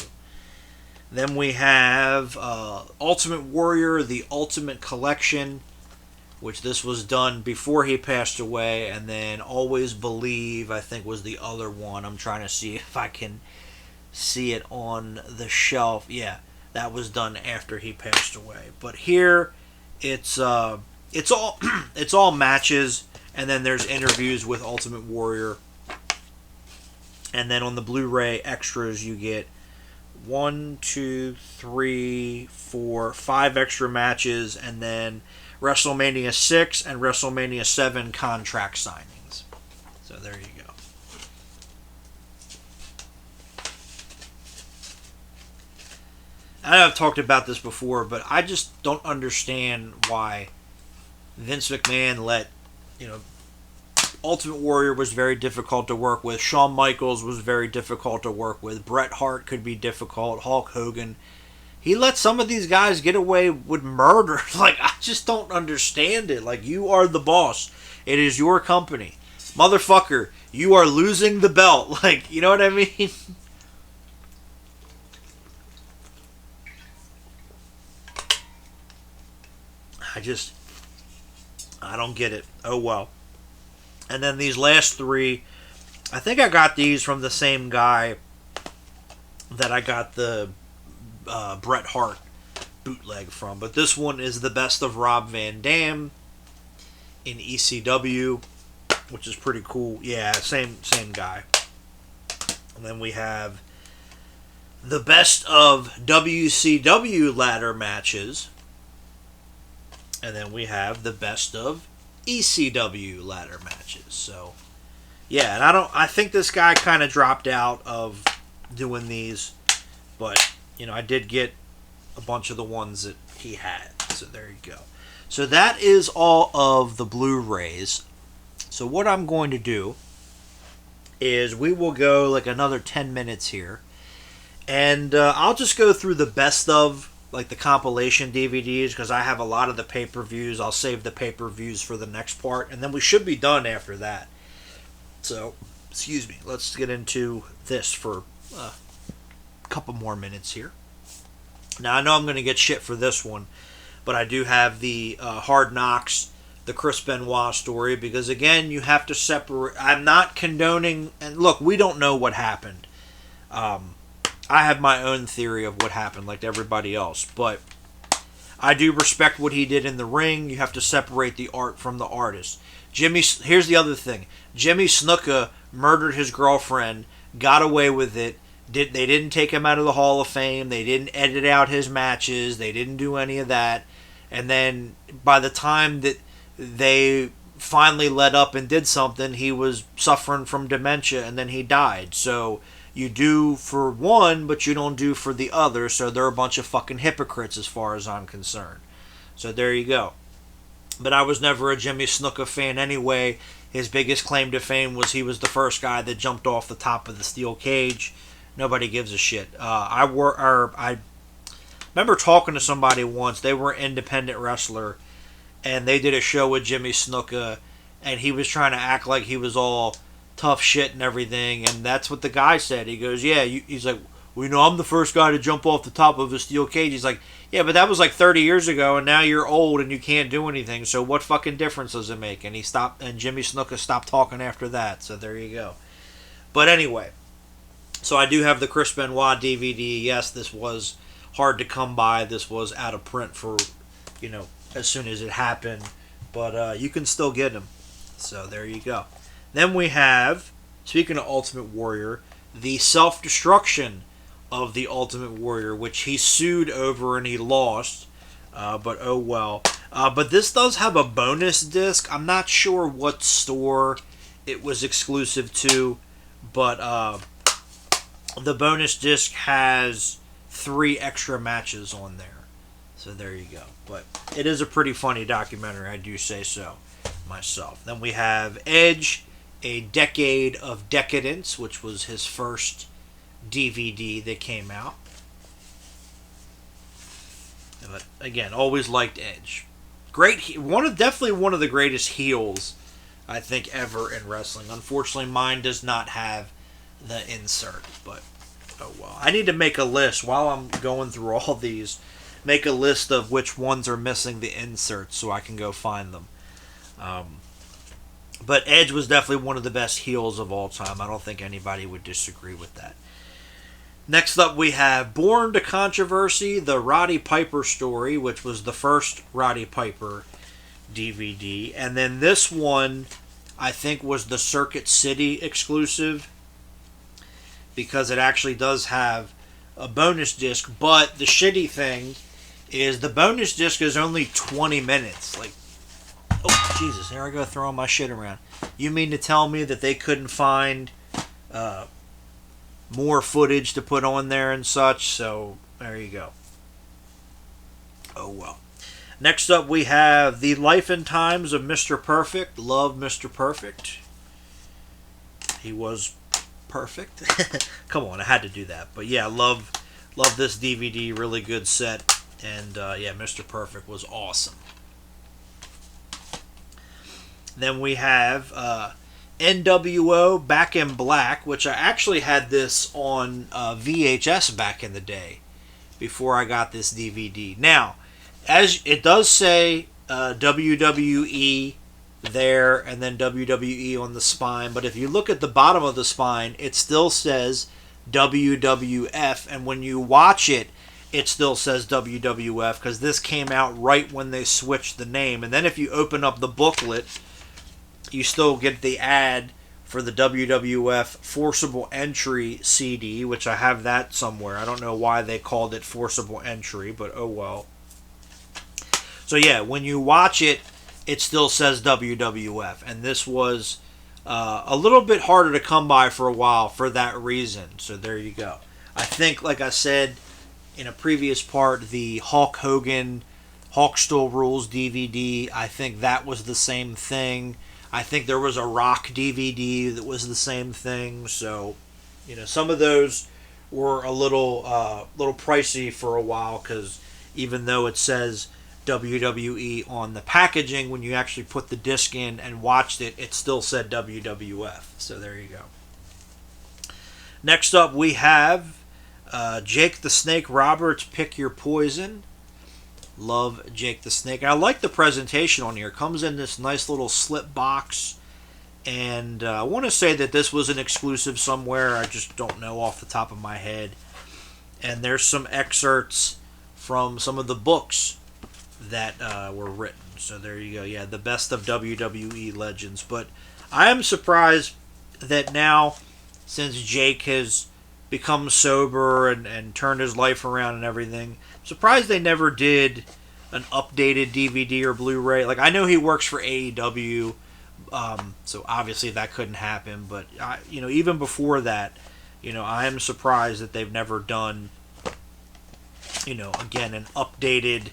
Then we have Ultimate Warrior, the Ultimate Collection, which this was done before he passed away, and then Always Believe, I think, was the other one. I'm trying to see if I can see it on the shelf. Yeah, that was done after he passed away. But here, it's all it's all matches, and then there's interviews with Ultimate Warrior. And then on the Blu-ray extras, you get 1, 2, 3, 4, 5 extra matches, and then WrestleMania 6 and WrestleMania 7 contract signings. So there you go. I know I've talked about this before, but I just don't understand why Vince McMahon let, Ultimate Warrior was very difficult to work with. Shawn Michaels was very difficult to work with. Bret Hart could be difficult. Hulk Hogan. He let some of these guys get away with murder. Like, I just don't understand it. Like, you are the boss. It is your company. Motherfucker, you are losing the belt. Like, you know what I mean? I don't get it. Oh, well. And then these last 3, I think I got these from the same guy that I got the Bret Hart bootleg from. But this one is the best of Rob Van Dam in ECW, which is pretty cool. Yeah, same guy. And then we have the best of WCW ladder matches. And then we have the best of ECW ladder matches. So, yeah, and I think this guy kind of dropped out of doing these, but I did get a bunch of the ones that he had. So there you go. So that is all of the Blu-rays. So what I'm going to do is we will go like another 10 minutes here, and I'll just go through the best of, like, the compilation DVDs, because I have a lot of the pay-per-views. I'll save the pay-per-views for the next part, and then we should be done after that. So, excuse me, let's get into this for a couple more minutes here. Now, I know I'm going to get shit for this one, but I do have the Hard Knocks, the Chris Benoit story, because, again, you have to separate. I'm not condoning, and look, we don't know what happened. I have my own theory of what happened, like everybody else, but I do respect what he did in the ring. You have to separate the art from the artist. Here's the other thing. Jimmy Snuka murdered his girlfriend, got away with it. They didn't take him out of the Hall of Fame. They didn't edit out his matches. They didn't do any of that. And then by the time that they finally let up and did something, he was suffering from dementia, and then he died. So you do for one, but you don't do for the other, so they're a bunch of fucking hypocrites as far as I'm concerned. So there you go. But I was never a Jimmy Snuka fan anyway. His biggest claim to fame was he was the first guy that jumped off the top of the steel cage. Nobody gives a shit. I remember talking to somebody once. They were an independent wrestler, and they did a show with Jimmy Snuka, and he was trying to act like he was all tough shit and everything, and that's what the guy said. He goes, yeah, he's like, well, I'm the first guy to jump off the top of a steel cage. He's like, yeah, but that was like 30 years ago, and now you're old and you can't do anything, so what fucking difference does it make? And he stopped, and Jimmy Snuka stopped talking after that, so there you go. But anyway, so I do have the Chris Benoit DVD. Yes, this was hard to come by. This was out of print for, as soon as it happened, but you can still get them. So there you go. Then we have, speaking of Ultimate Warrior, the self-destruction of the Ultimate Warrior, which he sued over and he lost. But oh well. But this does have a bonus disc. I'm not sure what store it was exclusive to, but the bonus disc has 3 extra matches on there. So there you go. But it is a pretty funny documentary, I do say so myself. Then we have Edge, A Decade of Decadence, which was his first DVD that came out. But again, always liked Edge. Great, definitely one of the greatest heels I think ever in wrestling. Unfortunately, mine does not have the insert, but oh well. I need to make a list while I'm going through all these. Make a list of which ones are missing the inserts so I can go find them. But Edge was definitely one of the best heels of all time. I don't think anybody would disagree with that. Next up, we have Born to Controversy, the Roddy Piper story, which was the first Roddy Piper DVD. And then this one, I think, was the Circuit City exclusive, because it actually does have a bonus disc. But the shitty thing is the bonus disc is only 20 minutes. Like, oh, Jesus, here I go throwing my shit around. You mean to tell me that they couldn't find more footage to put on there and such? So there you go. Oh well. Next up, we have The Life and Times of Mr. Perfect. Love Mr. Perfect. He was perfect. Come on, I had to do that. But yeah, love this DVD. Really good set. And yeah, Mr. Perfect was awesome. Then we have NWO Back in Black, which I actually had this on VHS back in the day before I got this DVD. Now, as it does say WWE there and then WWE on the spine, but if you look at the bottom of the spine, it still says WWF, and when you watch it, it still says WWF, because this came out right when they switched the name. And then if you open up the booklet, you still get the ad for the WWF Forcible Entry CD, which I have that somewhere. I don't know why they called it Forcible Entry, but oh well. So yeah, when you watch it, it still says WWF. And this was a little bit harder to come by for a while for that reason. So there you go. I think, like I said in a previous part, the Hulk Hogan Hulk Still Rules DVD, I think that was the same thing. I think there was a Rock DVD that was the same thing. So, you know, some of those were a little pricey for a while, because even though it says WWE on the packaging, when you actually put the disc in and watched it, it still said WWF. So there you go. Next up, we have Jake the Snake Roberts, Pick Your Poison. Love Jake the Snake. And I like the presentation on here. It comes in this nice little slip box. And I want to say that this was an exclusive somewhere. I just don't know off the top of my head. And there's some excerpts from some of the books that were written. So there you go. Yeah, the best of WWE legends. But I am surprised that now, since Jake has become sober and turned his life around and everything, I'm surprised they never did an updated DVD or Blu-ray. Like, I know he works for AEW, so obviously that couldn't happen. But even before that, I am surprised that they've never done, again, an updated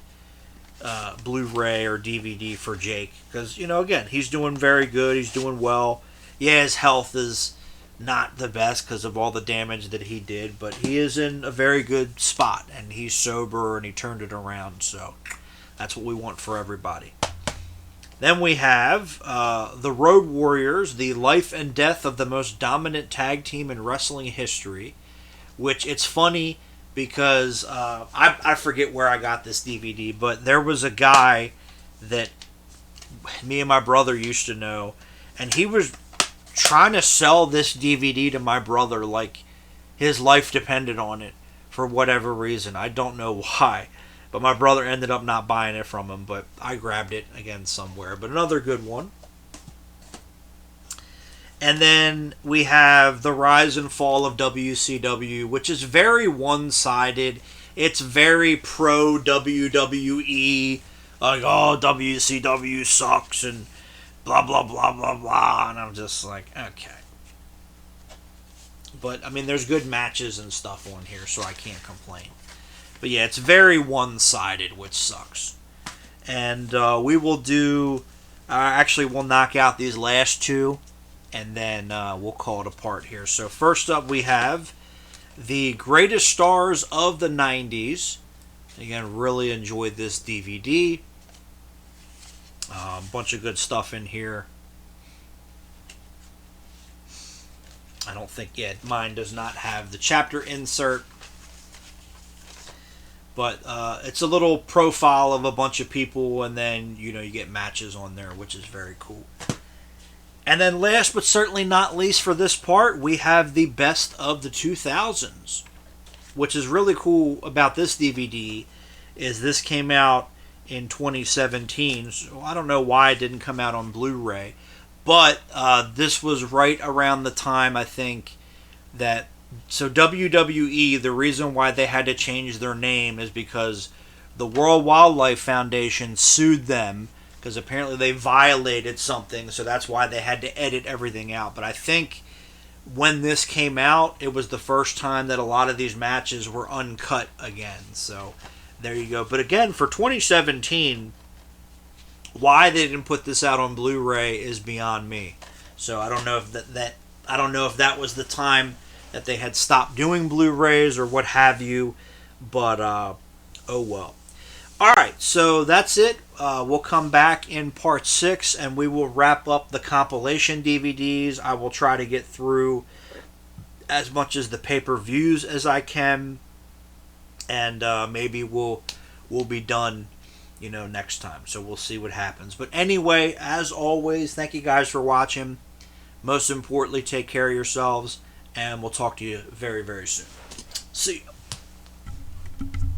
Blu-ray or DVD for Jake, because again, he's doing very good. He's doing well. Yeah, his health is not the best because of all the damage that he did, but he is in a very good spot, and he's sober, and he turned it around. So that's what we want for everybody. Then we have the Road Warriors, the life and death of the most dominant tag team in wrestling history, which it's funny because I forget where I got this DVD, but there was a guy that me and my brother used to know, and he was trying to sell this DVD to my brother like his life depended on it for whatever reason. I don't know why, but my brother ended up not buying it from him, but I grabbed it again somewhere. But another good one. And then we have the rise and fall of WCW, which is very one-sided. It's very pro WWE, like, oh, WCW sucks and blah blah blah blah blah, and I'm just like, okay. But I mean, there's good matches and stuff on here, so I can't complain. But yeah, it's very one-sided, which sucks. And we will do. Actually, we'll knock out these last two, and then we'll call it apart here. So first up, we have the greatest stars of the '90s. Again, really enjoyed this DVD. A bunch of good stuff in here. I don't think yet. Mine does not have the chapter insert. But it's a little profile of a bunch of people, and then, you get matches on there, which is very cool. And then last but certainly not least for this part, we have the best of the 2000s. Which is really cool about this DVD is this came out in 2017. So I don't know why it didn't come out on Blu-ray. But this was right around the time, I think, that... So WWE, the reason why they had to change their name is because the World Wildlife Foundation sued them because apparently they violated something, so that's why they had to edit everything out. But I think when this came out, it was the first time that a lot of these matches were uncut again. So there you go. But again, for 2017, why they didn't put this out on Blu-ray is beyond me. So I don't know if I don't know if that was the time that they had stopped doing Blu-rays or what have you, but oh well. Alright, so that's it. We'll come back in part 6 and we will wrap up the compilation DVDs. I will try to get through as much as the pay-per-views as I can, and maybe we'll be done next time. So we'll see what happens. But anyway, as always, thank you guys for watching. Most importantly, take care of yourselves. And we'll talk to you very, very soon. See you.